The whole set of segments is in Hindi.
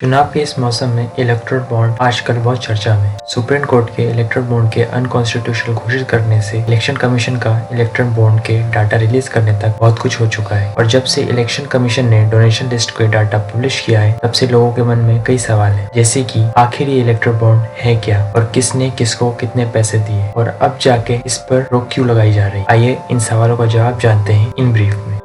चुनाव के इस मौसम में इलेक्टोरल बॉन्ड आजकल बहुत चर्चा में। सुप्रीम कोर्ट के इलेक्टोरल बॉन्ड के अनकॉन्स्टिट्यूशनल घोषित करने से इलेक्शन कमीशन का इलेक्टोरल बॉन्ड के डाटा रिलीज करने तक बहुत कुछ हो चुका है। और जब से इलेक्शन कमीशन ने डोनेशन लिस्ट के डाटा पब्लिश किया है, तब से लोगों के मन में कई सवाल है, जैसे कि आखिर ये इलेक्टोरल बॉन्ड है क्या और किसने किसको कितने पैसे दिए और अब जाके इस पर रोक क्यों लगाई जा रही। आइए इन सवालों का जवाब जानते हैं इन ब्रीफ में।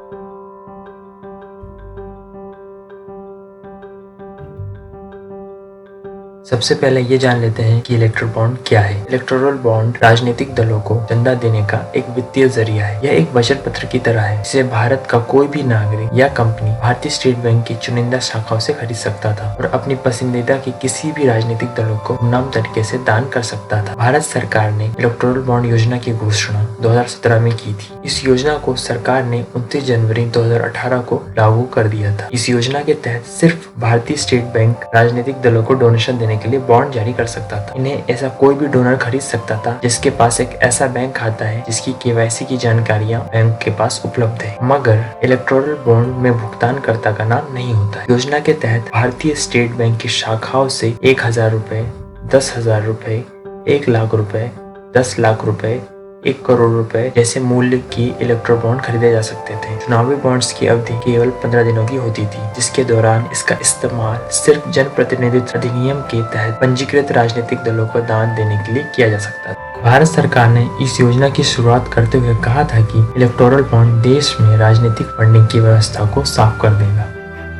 सबसे पहले ये जान लेते हैं कि इलेक्टोरल बॉन्ड क्या है। इलेक्टोरल बॉन्ड राजनीतिक दलों को चंदा देने का एक वित्तीय जरिया है। यह एक बचत पत्र की तरह है, जिसे भारत का कोई भी नागरिक या कंपनी भारतीय स्टेट बैंक की चुनिंदा शाखाओं से खरीद सकता था और अपनी पसंदीदा की किसी भी राजनीतिक दलों को गुमनाम तरीके से दान कर सकता था। भारत सरकार ने इलेक्टोरल बॉन्ड योजना की घोषणा 2017 में की थी। इस योजना को सरकार ने 29 जनवरी 2018 को लागू कर दिया था। इस योजना के तहत सिर्फ भारतीय स्टेट बैंक राजनीतिक दलों को डोनेशन देने के लिए बॉन्ड जारी कर सकता था। इन्हें ऐसा कोई भी डोनर खरीद सकता था जिसके पास एक ऐसा बैंक खाता है जिसकी केवाईसी की जानकारियां बैंक के पास उपलब्ध है, मगर इलेक्टोरल बॉन्ड में भुगतानकर्ता का नाम नहीं होता है। योजना के तहत भारतीय स्टेट बैंक की शाखाओं से 1000 रुपए, 10,000 रुपए, 1 लाख रुपए, 10 लाख रुपए, 1 करोड़ रुपए जैसे मूल्य की इलेक्टोरल बॉन्ड खरीदे जा सकते थे। चुनावी बॉन्ड्स की अवधि केवल 15 दिनों की होती थी, जिसके दौरान इसका इस्तेमाल सिर्फ जनप्रतिनिधित्व अधिनियम के तहत पंजीकृत राजनीतिक दलों को दान देने के लिए किया जा सकता था। भारत सरकार ने इस योजना की शुरुआत करते हुए कहा था कि इलेक्टोरल बॉन्ड देश में राजनीतिक फंडिंग की व्यवस्था को साफ कर देगा,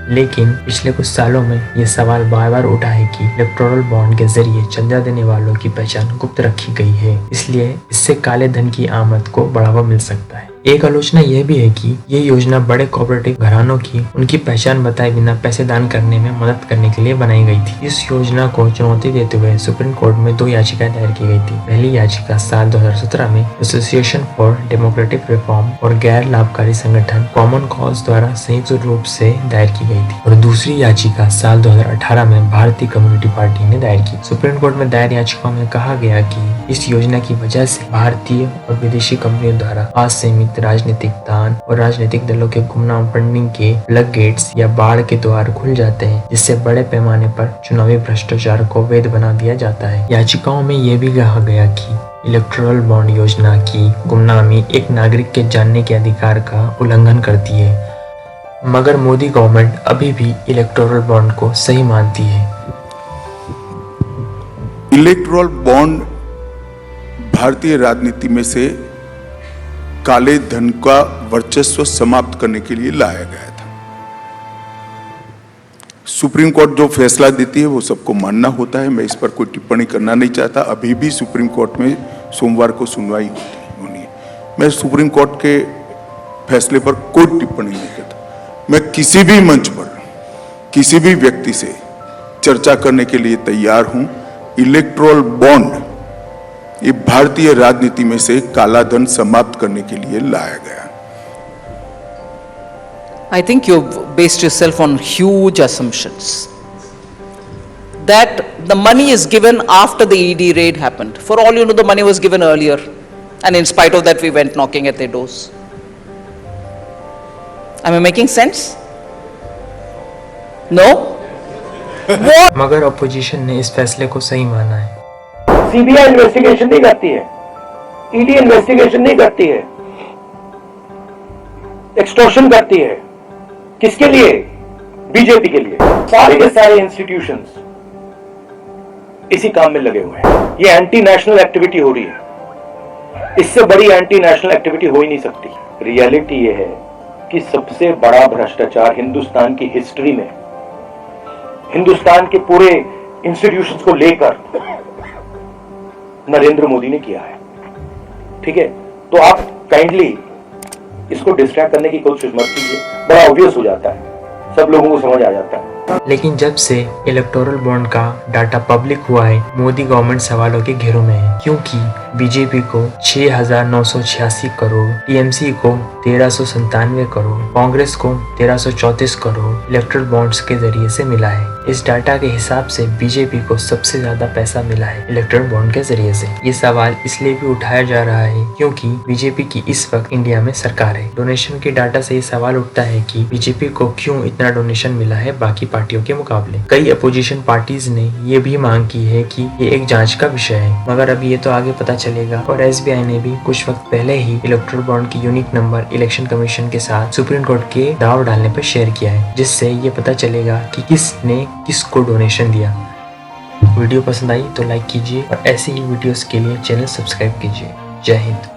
लेकिन पिछले कुछ सालों में ये सवाल बार बार उठा है कि इलेक्टोरल बॉन्ड के जरिए चंदा देने वालों की पहचान गुप्त रखी गई है, इसलिए इससे काले धन की आमद को बढ़ावा मिल सकता है। एक आलोचना यह भी है कि ये योजना बड़े कोऑपरेटिव घरानों की उनकी पहचान बताए बिना पैसे दान करने में मदद करने के लिए बनाई गई थी। इस योजना को चुनौती देते हुए सुप्रीम कोर्ट में 2 याचिकाएं दायर की गई थी। पहली याचिका साल 2017 में एसोसिएशन फॉर डेमोक्रेटिक रिफॉर्म और गैर लाभकारी संगठन कॉमन कॉज द्वारा संयुक्त रूप से दायर की गई थी और दूसरी याचिका साल 2018 में भारतीय कम्युनिस्ट पार्टी ने दायर की। सुप्रीम कोर्ट में दायर याचिकाओं में कहा गया कि इस योजना की वजह से भारतीय और विदेशी कंपनियों द्वारा असीमित राजनीतिक दान और राजनीतिक दलों के गुमनाम फंडिंग के फ्लड गेट्स या बाढ़ के द्वार खुल जाते हैं, जिससे बड़े पैमाने पर चुनावी भ्रष्टाचार को वैध बना दिया जाता है। याचिकाओं में यह भी कहा गया कि इलेक्टोरल बॉन्ड योजना की गुमनामी एक नागरिक के जानने के अधिकार का उल्लंघन करती है, मगर मोदी गवर्नमेंट अभी भी इलेक्टोरल बॉन्ड को सही मानती है। इलेक्टोरल बॉन्ड भारतीय राजनीति में से काले धन का वर्चस्व समाप्त करने के लिए लाया गया था। सुप्रीम कोर्ट जो फैसला देती है वो सबको मानना होता है। मैं इस पर कोई टिप्पणी करना नहीं चाहता। अभी भी सुप्रीम कोर्ट में सोमवार को सुनवाई होनी है। मैं सुप्रीम कोर्ट के फैसले पर कोई टिप्पणी नहीं करता। मैं किसी भी मंच पर किसी भी व्यक्ति से चर्चा करने के लिए तैयार हूं। इलेक्टोरल बॉन्ड ये भारतीय राजनीति में से काला धन समाप्त करने के लिए लाया गया। I think you've based yourself on huge assumptions that the money is given after the ED raid happened. For all you know, the money was given earlier, and in spite of that, we went knocking at their doors. Am I making sense? No? What? मगर अपोजिशन ने इस फैसले को सही माना है। सीबीआई इन्वेस्टिगेशन नहीं करती है, ईडी इन्वेस्टिगेशन नहीं करती है, एक्सटॉर्शन करती है। किसके लिए? बीजेपी के लिए। सारे के सारे इंस्टीट्यूशंस इसी काम में लगे हुए हैं। ये एंटी नेशनल एक्टिविटी हो रही है। इससे बड़ी एंटी नेशनल एक्टिविटी हो ही नहीं सकती। रियलिटी ये है कि सबसे बड़ा भ्रष्टाचार हिंदुस्तान की हिस्ट्री में, हिंदुस्तान के पूरे इंस्टीट्यूशंस को लेकर नरेंद्र मोदी ने किया है। ठीक है, तो आप काइंडली इसको डिस्ट्रैक्ट करने की कोशिश मत कीजिए। बड़ा ऑब्वियस हो जाता है, सब लोगों को समझ आ जाता है। लेकिन जब से इलेक्टोरल बॉन्ड का डाटा पब्लिक हुआ है, मोदी गवर्नमेंट सवालों के घेरों में है, क्योंकि बीजेपी को 6,986 करोड़, टीएमसी को 1,397 करोड़, कांग्रेस को 1,334 करोड़ इलेक्टोरल बॉन्ड्स के जरिए से मिला है। इस डाटा के हिसाब से बीजेपी को सबसे ज्यादा पैसा मिला है इलेक्टोरल बॉन्ड के जरिए से। ये सवाल इसलिए भी उठाया जा रहा है क्योंकि बीजेपी की इस वक्त इंडिया में सरकार है। डोनेशन के डाटा से ये सवाल उठता है कि बीजेपी को क्यों इतना डोनेशन मिला है बाकी पार्टियों के मुकाबले। कई अपोजिशन पार्टीज ने ये भी मांग की है कि ये एक जांच का विषय है, मगर अब ये तो आगे पता चलेगा। और एसबीआई ने भी कुछ वक्त पहले ही इलेक्टोरल बॉन्ड की यूनिक नंबर इलेक्शन कमीशन के साथ सुप्रीम कोर्ट के दाव डालने पर शेयर किया है, जिससे ये पता चलेगा कि किसने किसको डोनेशन दिया। वीडियो पसंद आई तो लाइक कीजिए और ऐसे ही वीडियोस के लिए चैनल सब्सक्राइब कीजिए। जय हिंद।